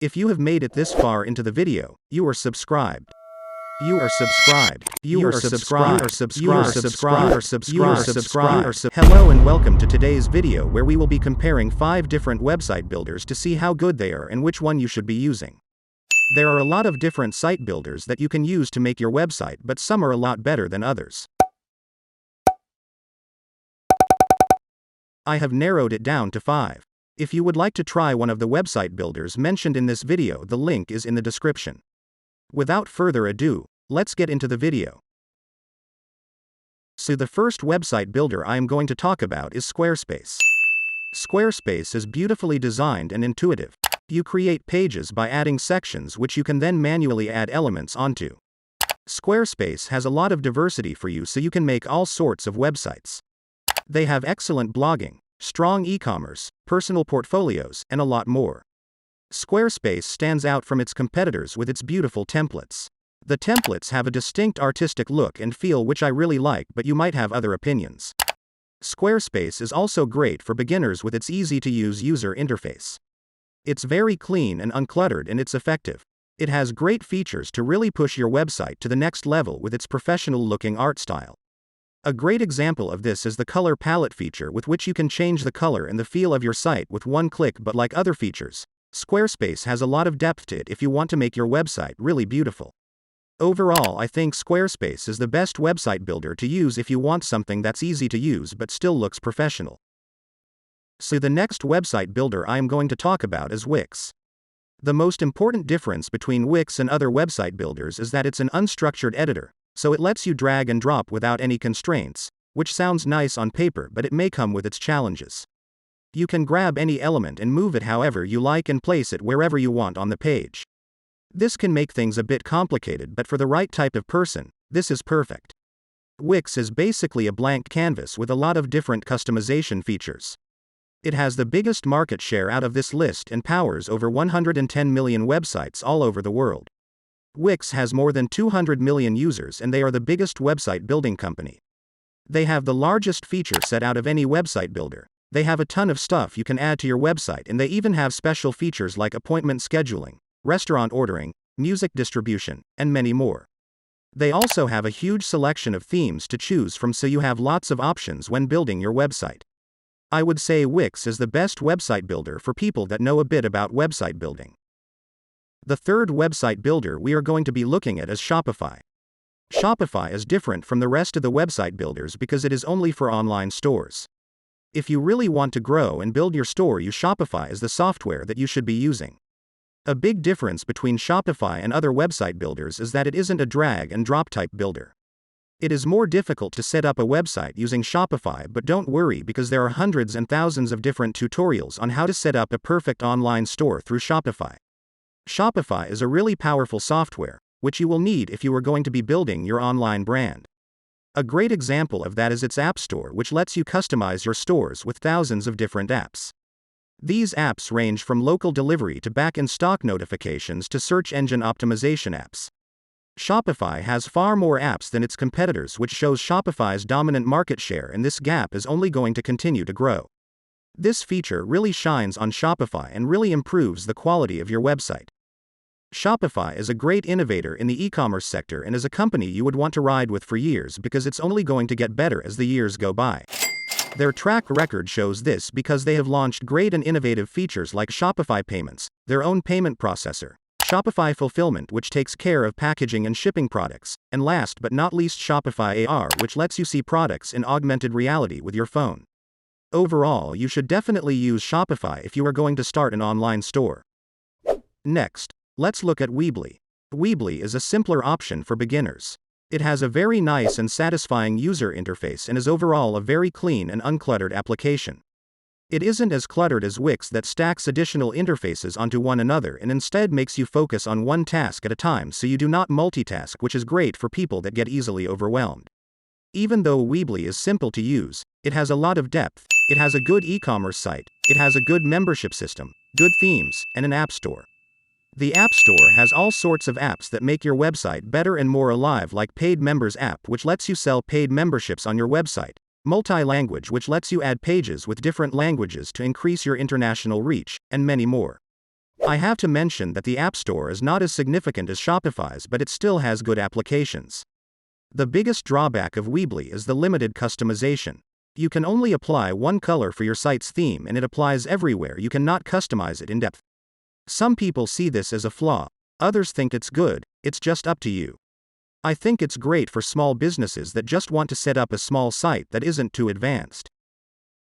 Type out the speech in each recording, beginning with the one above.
If you have made it this far into the video, you are subscribed. You are subscribed. You are subscribed. You are subscribed. You are subscribed. Hello and welcome to today's video where we will be comparing 5 different website builders to see how good they are and which one you should be using. There are a lot of different site builders that you can use to make your website, but some are a lot better than others. I have narrowed it down to 5. If you would like to try one of the website builders mentioned in this video, the link is in the description. Without further ado, let's get into the video. So the first website builder I am going to talk about is Squarespace. Squarespace is beautifully designed and intuitive. You create pages by adding sections which you can then manually add elements onto. Squarespace has a lot of diversity for you, so you can make all sorts of websites. They have excellent blogging, strong e-commerce, personal portfolios, and a lot more. Squarespace stands out from its competitors with its beautiful templates. The templates have a distinct artistic look and feel which I really like, but you might have other opinions. Squarespace is also great for beginners with its easy-to-use user interface. It's very clean and uncluttered, and it's effective. It has great features to really push your website to the next level with its professional-looking art style. A great example of this is the color palette feature, with which you can change the color and the feel of your site with one click, but like other features, Squarespace has a lot of depth to it if you want to make your website really beautiful. Overall, I think Squarespace is the best website builder to use if you want something that's easy to use but still looks professional. So the next website builder I am going to talk about is Wix. The most important difference between Wix and other website builders is that it's an unstructured editor, so it lets you drag and drop without any constraints, which sounds nice on paper, but it may come with its challenges. You can grab any element and move it however you like and place it wherever you want on the page. This can make things a bit complicated, but for the right type of person, this is perfect. Wix is basically a blank canvas with a lot of different customization features. It has the biggest market share out of this list and powers over 110 million websites all over the world. Wix has more than 200 million users, and they are the biggest website building company. They have the largest feature set out of any website builder. They have a ton of stuff you can add to your website, and they even have special features like appointment scheduling, restaurant ordering, music distribution, and many more. They also have a huge selection of themes to choose from, so you have lots of options when building your website. I would say Wix is the best website builder for people that know a bit about website building. The third website builder we are going to be looking at is Shopify. Shopify is different from the rest of the website builders because it is only for online stores. If you really want to grow and build your store, Shopify is the software that you should be using. A big difference between Shopify and other website builders is that it isn't a drag and drop type builder. It is more difficult to set up a website using Shopify, but don't worry, because there are hundreds and thousands of different tutorials on how to set up a perfect online store through Shopify. Shopify is a really powerful software, which you will need if you are going to be building your online brand. A great example of that is its App Store, which lets you customize your stores with thousands of different apps. These apps range from local delivery to back-in-stock notifications to search engine optimization apps. Shopify has far more apps than its competitors, which shows Shopify's dominant market share, and this gap is only going to continue to grow. This feature really shines on Shopify and really improves the quality of your website. Shopify is a great innovator in the e-commerce sector and is a company you would want to ride with for years, because it's only going to get better as the years go by. Their track record shows this because they have launched great and innovative features like Shopify Payments, their own payment processor, Shopify Fulfillment, which takes care of packaging and shipping products, and last but not least Shopify AR, which lets you see products in augmented reality with your phone. Overall, you should definitely use Shopify if you are going to start an online store. Next, let's look at Weebly. Weebly is a simpler option for beginners. It has a very nice and satisfying user interface and is overall a very clean and uncluttered application. It isn't as cluttered as Wix, that stacks additional interfaces onto one another and instead makes you focus on one task at a time, so you do not multitask, which is great for people that get easily overwhelmed. Even though Weebly is simple to use, it has a lot of depth. It has a good e-commerce site, it has a good membership system, good themes, and an app store. The App Store has all sorts of apps that make your website better and more alive, like Paid Members app, which lets you sell paid memberships on your website, Multi-language, which lets you add pages with different languages to increase your international reach, and many more. I have to mention that the App Store is not as significant as Shopify's, but it still has good applications. The biggest drawback of Weebly is the limited customization. You can only apply one color for your site's theme and it applies everywhere. You cannot customize it in depth. Some people see this as a flaw. Others think it's good. It's just up to you. I think it's great for small businesses that just want to set up a small site that isn't too advanced.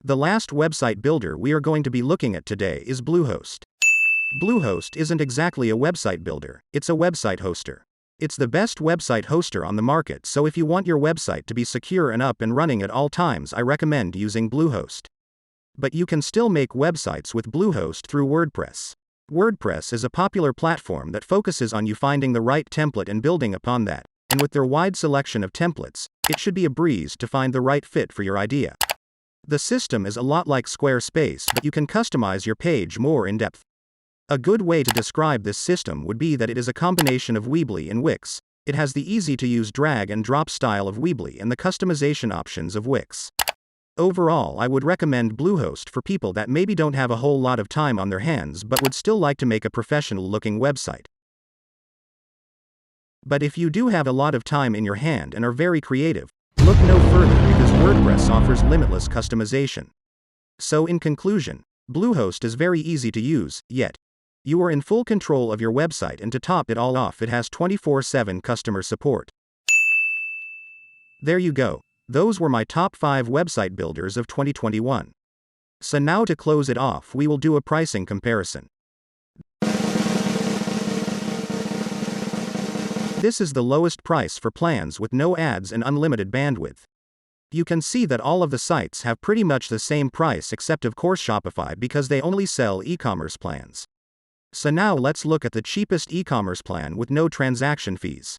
The last website builder we are going to be looking at today is Bluehost. Bluehost isn't exactly a website builder, it's a website hoster. It's the best website hoster on the market, so if you want your website to be secure and up and running at all times, I recommend using Bluehost. But you can still make websites with Bluehost through WordPress. WordPress is a popular platform that focuses on you finding the right template and building upon that, and with their wide selection of templates, it should be a breeze to find the right fit for your idea. The system is a lot like Squarespace, but you can customize your page more in depth. A good way to describe this system would be that it is a combination of Weebly and Wix. It has the easy-to-use drag and drop style of Weebly and the customization options of Wix. Overall, I would recommend Bluehost for people that maybe don't have a whole lot of time on their hands but would still like to make a professional-looking website. But if you do have a lot of time in your hand and are very creative, look no further because WordPress offers limitless customization. So in conclusion, Bluehost is very easy to use, yet you are in full control of your website, and to top it all off, it has 24/7 customer support. There you go. Those were my top 5 website builders of 2021. So now to close it off, we will do a pricing comparison. This is the lowest price for plans with no ads and unlimited bandwidth. You can see that all of the sites have pretty much the same price except of course Shopify, because they only sell e-commerce plans. So now let's look at the cheapest e-commerce plan with no transaction fees.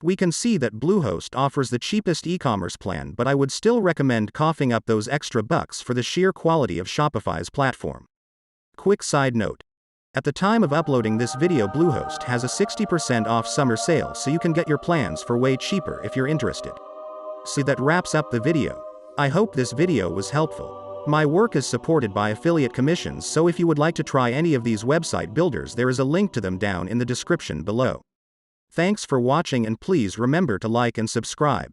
We can see that Bluehost offers the cheapest e-commerce plan, but I would still recommend coughing up those extra bucks for the sheer quality of Shopify's platform. Quick side note. At the time of uploading this video, Bluehost has a 60% off summer sale, so you can get your plans for way cheaper if you're interested. So that wraps up the video. I hope this video was helpful. My work is supported by affiliate commissions, so if you would like to try any of these website builders, there is a link to them down in the description below. Thanks for watching, and please remember to like and subscribe.